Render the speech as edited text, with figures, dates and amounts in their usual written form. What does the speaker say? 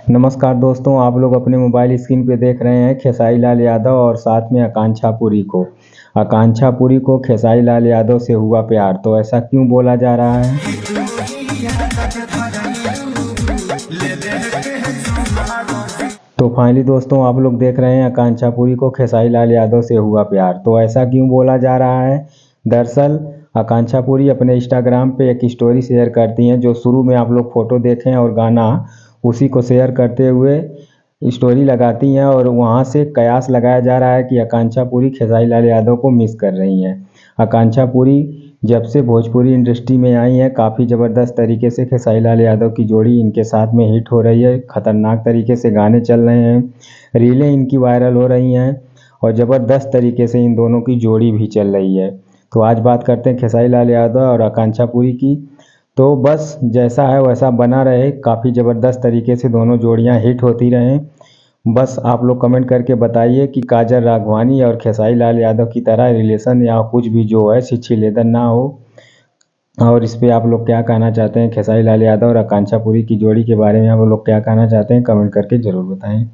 नमस्कार दोस्तों, आप लोग अपने मोबाइल स्क्रीन पे देख रहे हैं खेसारी लाल यादव और साथ में आकांक्षा पुरी को। आकांक्षा पुरी को खेसारी लाल यादव से हुआ प्यार, तो ऐसा क्यों बोला जा रहा है? तो फाइनली दोस्तों, आप लोग देख रहे हैं आकांक्षा पुरी को खेसारी लाल यादव से हुआ प्यार, तो ऐसा क्यों बोला जा रहा है? दरअसल आकांक्षा पुरी अपने इंस्टाग्राम पे एक स्टोरी शेयर करती हैं, जो शुरू में आप लोग फोटो देखें और गाना उसी को शेयर करते हुए स्टोरी लगाती हैं और वहां से कयास लगाया जा रहा है कि आकांक्षा पुरी खेसारी लाल यादव को मिस कर रही हैं। आकांक्षा पुरी जब से भोजपुरी इंडस्ट्री में आई हैं, काफ़ी ज़बरदस्त तरीके से खेसारी लाल यादव की जोड़ी इनके साथ में हिट हो रही है। खतरनाक तरीके से गाने चल रहे हैं, रीलें इनकी वायरल हो रही हैं और ज़बरदस्त तरीके से इन दोनों की जोड़ी भी चल रही है। तो आज बात करते हैं खेसारी लाल यादव और आकांक्षा पुरी की। तो बस जैसा है वैसा बना रहे, काफ़ी ज़बरदस्त तरीके से दोनों जोड़ियां हिट होती रहें। बस आप लोग कमेंट करके बताइए कि काजल राघवानी और खेसारी लाल यादव की तरह रिलेशन या कुछ भी जो है छिछी लेदर ना हो। और इस पे आप लोग क्या कहना चाहते हैं? खेसारी लाल यादव और आकांक्षा पुरी की जोड़ी के बारे में आप लोग क्या कहना चाहते हैं? कमेंट करके ज़रूर बताएं।